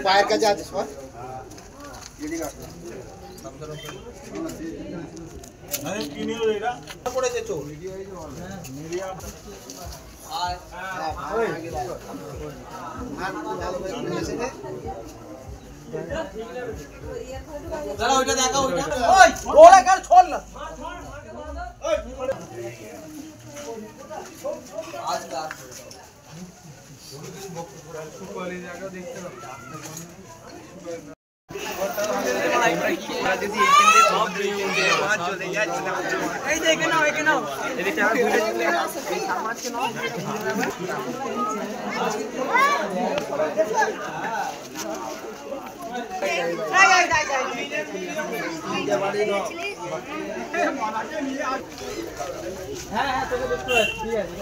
পায়ের কাছে আছে সব পড়েছে চোর দাঁড়া ওইটা দেখা ওইটা ওই ওরা কার ছল না আজকা সুপারি জায়গা দেখতে না যদি এইখানে সব দিয়ে মাছ চলে যাচ্ছে এই দেখে নাও এখানে নাও এদিকে আর ঘুরে চলে এই মাছকে নাও হ্যাঁ হ্যাঁ তোকে দেখতে পাচ্ছি ঠিক আছে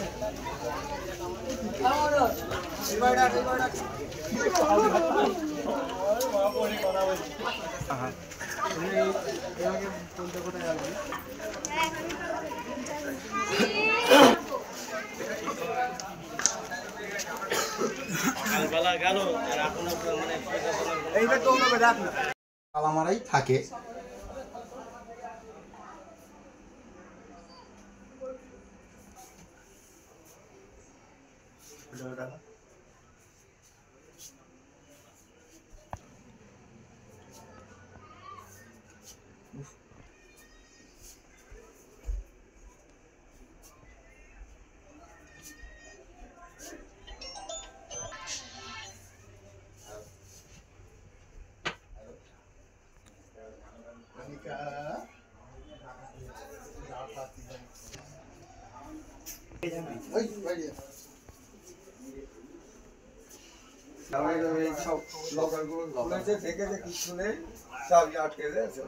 আমারাই থাকে সব লকারগুলো থেকে কিছু নেই সব আটকে দিয়েছে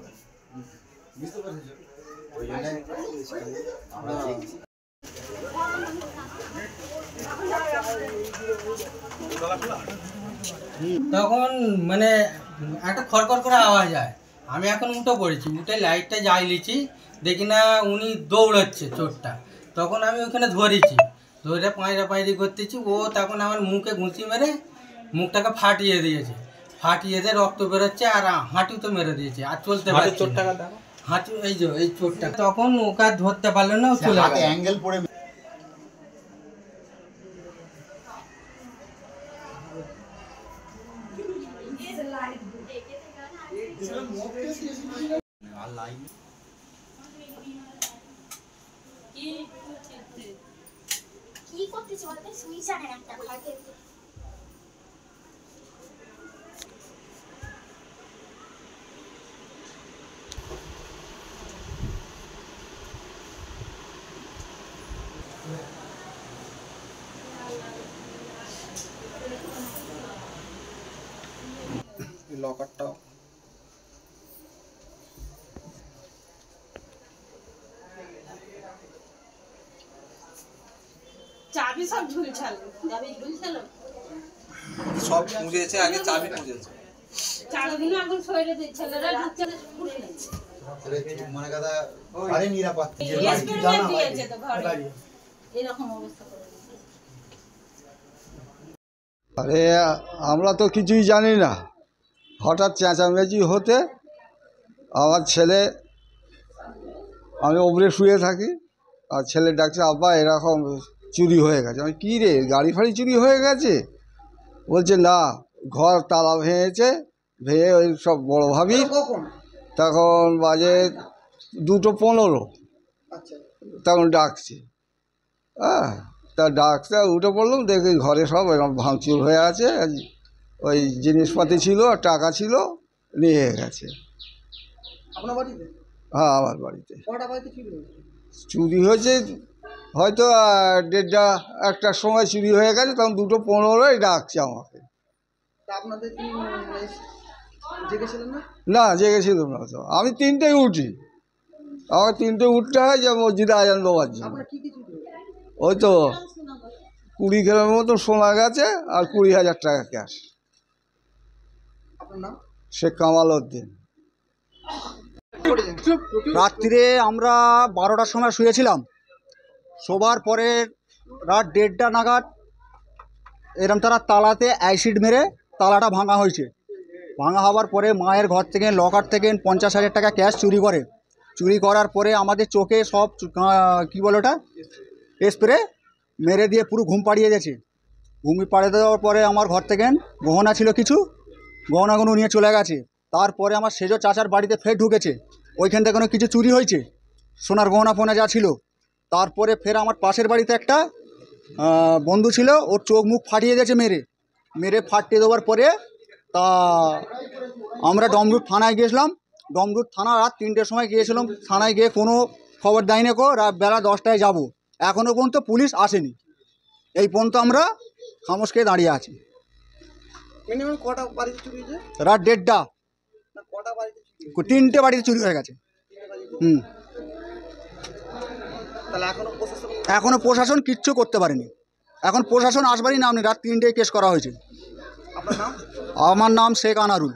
বুঝতে পারছি ওই জন্য আমরা দেখছি তখন মানে একটা খড়খড় করে আওয়াজ হয় আমি এখন উঠে পড়েছি উঠে লাইটটা জ্বালিয়েছি দেখি না উনি দৌড়াচ্ছে চোরটা তখন আমি ওখানে ধরেছি ধরে পায়রি করতেছি ও তখন আমার মুখে ঘুষি মেরে মুখটাকে ফাটিয়ে দিয়েছে ফাটিয়ে দিয়ে রক্ত বেরোচ্ছে আর হাঁটুতে মেরে দিয়েছে আর চলতে পারছে হাঁটু এই যে এই চোরটা তখন ওকে ধরতে পারলো না চলে গেল অ্যাঙ্গেল পড়ে কি করতেছ বলতে সুইচ আনে একটা ঘরে লকারটাও চাবি সব ঝুলছাল সব পুঁজেছে আগে চাবি পুঁজেছে চাবিগুলো এখন সরে দিয়ে ছেলেরা ঢুকছে মানে কথা আরে নিরাপদ দিয়েছে তো ঘরে এরকম অবস্থা করে আরে আমরা তো কিছুই জানি না হঠাৎ চেঁচামেচি হতে আমার ছেলে আমি ওপরে শুয়ে থাকি আর ছেলে ডাকছে আব্বা এরকম চুরি হয়ে গেছে আমি কী রে গাড়ি ফাড়ি চুরি হয়ে গেছে বলছে না ঘর তালা ভেঙেছে ভেঙে ওই সব বড় ভাবি তখন বাজে 2:15 তখন ডাকছে হ্যাঁ তা ডাকতে উঠে পড়লাম দেখি ঘরে সব এরকম ভাঙচুর হয়ে আছে ওই জিনিসপাতি ছিল আর টাকা ছিল নিয়ে গেছে হ্যাঁ আমার বাড়িতে চুরি হয়েছে হয়তো 1:30-1টার সময় চুরি হয়ে গেছে তখন 2:15 ডাকছে আমাকে না জেগেছিলাম না তো আমি 3টেই উঠি আমার 3টে উঠতে হয় যে মসজিদে আজান দেওয়ার জন্য ওই তো 20 গ্রামের মতো সোনা গেছে আর 20,000 টাকা ক্যাশ শেখ কামাল উদ্দিন রাত্রিরে আমরা 12টার সময় শুয়েছিলাম শোবার পরে রাত 1:30 নাগাদ এরম তারা তালাতে অ্যাসিড মেরে তালাটা ভাঙা হয়েছে। ভাঙা হওয়ার পরে মায়ের ঘর থেকে লকার থেকে 50,000 টাকা ক্যাশ চুরি করে। চুরি করার পরে আমাদের চোখে সব কী বলে ওটা স্প্রে মেরে দিয়ে পুরো ঘুম পাড়িয়ে গেছে। ঘুম পাড়িয়ে দেওয়ার পরে আমার ঘর থেকে গহনা ছিল কিছু, গহনাগুলো নিয়ে চলে গেছে। তারপরে আমার সেজো চাচার বাড়িতে ফের ঢুকেছে, ওইখান থেকে কিছু চুরি হয়েছে, সোনার গহনা ফোনা যা ছিল। তারপরে ফের আমার পাশের বাড়িতে একটা বন্ধু ছিল, ওর চোখ মুখ ফাটিয়ে দিয়েছে মেরে ফাটিয়ে দেওয়ার পরে তা আমরা ডমরুট থানায় গিয়েছিলাম। ডমরুট থানা রাত 3টের সময় গিয়েছিলাম থানায়, গিয়ে কোনো খবর দেয়নি রাত বেলা 10টায় যাব, এখনও পর্যন্ত পুলিশ আসেনি। এই পর্যন্ত আমরা খামোশ খেয়ে দাঁড়িয়ে আছি। মিনিমাম কটা বাড়িতে চুরি হয়েছে? রাত 1:30 কটা বাড়িতে চুরি? 3টে বাড়িতে চুরি হয়ে গেছে। তাহলে এখনও প্রশাসন কিচ্ছু করতে পারেনি। এখন প্রশাসন আসবারই নাম নেই। রাত 3টায় কেস করা হয়েছে। আপনার নাম? আমার নাম শেখ আনারুল।